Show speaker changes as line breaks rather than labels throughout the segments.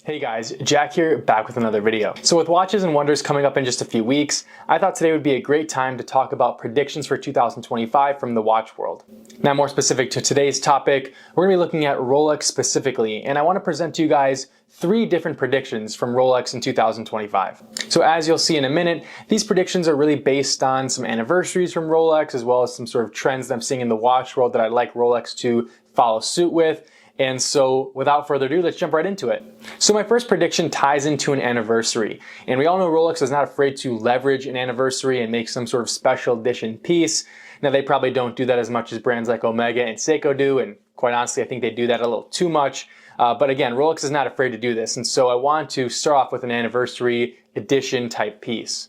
Hey guys, Jack here, back with another video. So with Watches and Wonders coming up in just a few weeks, I thought today would be a great time to talk about predictions for 2025 from the watch world. Now more specific to today's topic, we're going to be looking at Rolex specifically, and I want to present to you guys 3 different predictions from Rolex in 2025. So as you'll see in a minute, these predictions are really based on some anniversaries from Rolex, as well as some sort of trends that I'm seeing in the watch world that I'd like Rolex to follow suit with. And so without further ado, let's jump right into it. So my first prediction ties into an anniversary. And we all know Rolex is not afraid to leverage an anniversary and make some sort of special edition piece. Now they probably don't do that as much as brands like Omega and Seiko do. And quite honestly, I think they do that a little too much. But again, Rolex is not afraid to do this. And so I want to start off with an anniversary edition type piece.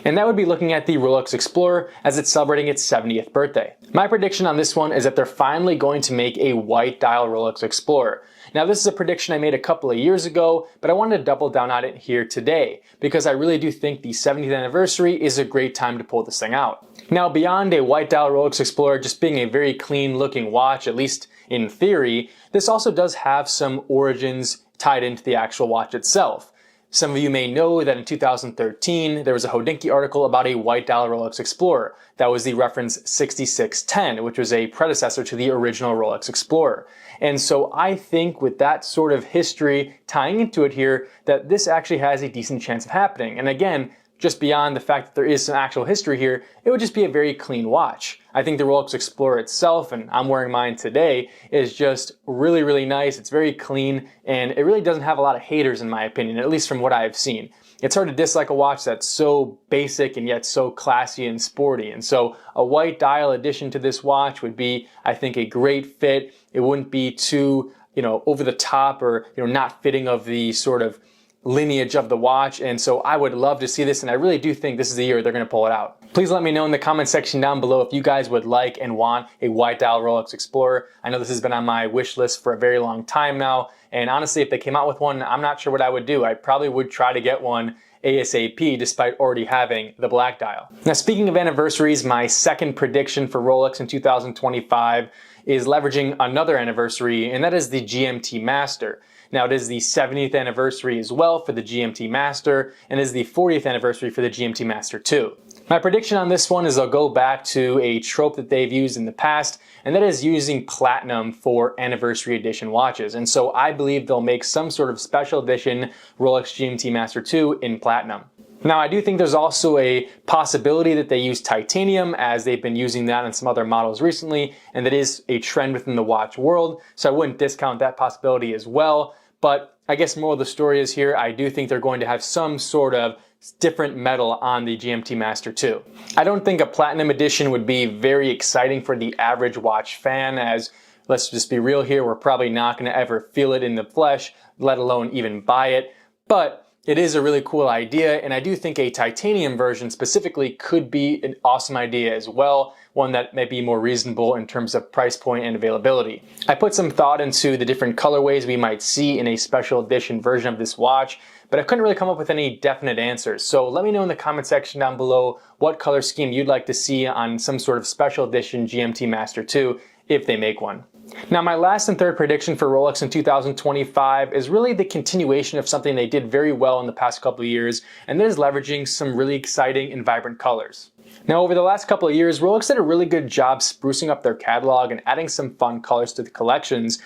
And that would be looking at the Rolex Explorer as it's celebrating its 70th birthday. My prediction on this one is that they're finally going to make a white dial Rolex Explorer. Now this is a prediction I made a couple of years ago, but I wanted to double down on it here today because I really do think the 70th anniversary is a great time to pull this thing out. Now beyond a white dial Rolex Explorer just being a very clean looking watch, at least in theory, this also does have some origins tied into the actual watch itself. Some of you may know that in 2013, there was a Hodinkee article about a white dial Rolex Explorer. That was the reference 6610, which was a predecessor to the original Rolex Explorer. And so I think with that sort of history tying into it here, that this actually has a decent chance of happening. And again, just beyond the fact that there is some actual history here, it would just be a very clean watch. I think the Rolex Explorer itself, and I'm wearing mine today, is just really, really nice. It's very clean, and it really doesn't have a lot of haters in my opinion, at least from what I've seen. It's hard to dislike a watch that's so basic and yet so classy and sporty. And so a white dial addition to this watch would be, I think, a great fit. It wouldn't be too, over the top or, not fitting of the sort of lineage of the watch, and so I would love to see this, and I really do think this is the year they're going to pull it out. Please let me know in the comment section down below if you guys would like and want a white dial Rolex Explorer. I know this has been on my wish list for a very long time now, and honestly, if they came out with one, I'm not sure what I would do. I probably would try to get one ASAP despite already having the black dial. Now speaking of anniversaries, my second prediction for Rolex in 2025 is leveraging another anniversary, and that is the GMT Master. Now it is the 70th anniversary as well for the GMT Master, and is the 40th anniversary for the GMT Master II. My prediction on this one is they'll go back to a trope that they've used in the past, and that is using platinum for anniversary edition watches. And so I believe they'll make some sort of special edition Rolex GMT Master II in platinum. Now I do think there's also a possibility that they use titanium, as they've been using that on some other models recently, and that is a trend within the watch world, so I wouldn't discount that possibility as well. But I guess more of the story is here, I do think they're going to have some sort of different metal on the GMT Master II. I don't think a platinum edition would be very exciting for the average watch fan, as let's just be real here, we're probably not going to ever feel it in the flesh, let alone even buy it. But it is a really cool idea, and I do think a titanium version specifically could be an awesome idea as well, one that may be more reasonable in terms of price point and availability. I put some thought into the different colorways we might see in a special edition version of this watch, but I couldn't really come up with any definite answers. So let me know in the comment section down below what color scheme you'd like to see on some sort of special edition GMT Master II if they make one. Now my last and third prediction for Rolex in 2025 is really the continuation of something they did very well in the past couple of years, and that is leveraging some really exciting and vibrant colors. Now over the last couple of years, Rolex did a really good job sprucing up their catalog and adding some fun colors to the collections,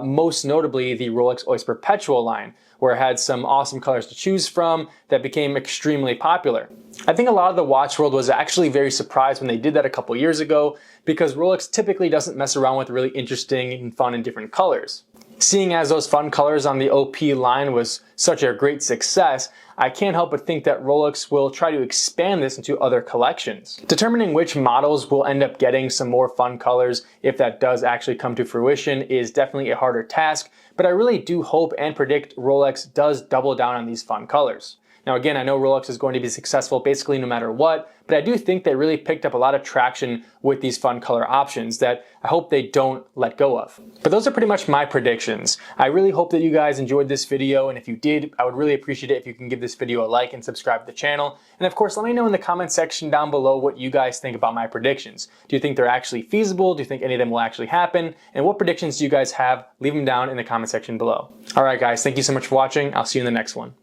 most notably the Rolex Oyster Perpetual line, where it had some awesome colors to choose from that became extremely popular. I think a lot of the watch world was actually very surprised when they did that a couple years ago, because Rolex typically doesn't mess around with really interesting and fun and different colors. Seeing as those fun colors on the OP line was such a great success, I can't help but think that Rolex will try to expand this into other collections. Determining which models will end up getting some more fun colors, if that does actually come to fruition, is definitely a harder task, but I really do hope and predict Rolex does double down on these fun colors. Now again, I know Rolex is going to be successful basically no matter what, but I do think they really picked up a lot of traction with these fun color options that I hope they don't let go of. But those are pretty much my predictions. I really hope that you guys enjoyed this video, and if you did, I would really appreciate it if you can give this video a like and subscribe to the channel. And of course, let me know in the comment section down below what you guys think about my predictions. Do you think they're actually feasible? Do you think any of them will actually happen? And what predictions do you guys have? Leave them down in the comment section below. All right, guys, thank you so much for watching. I'll see you in the next one.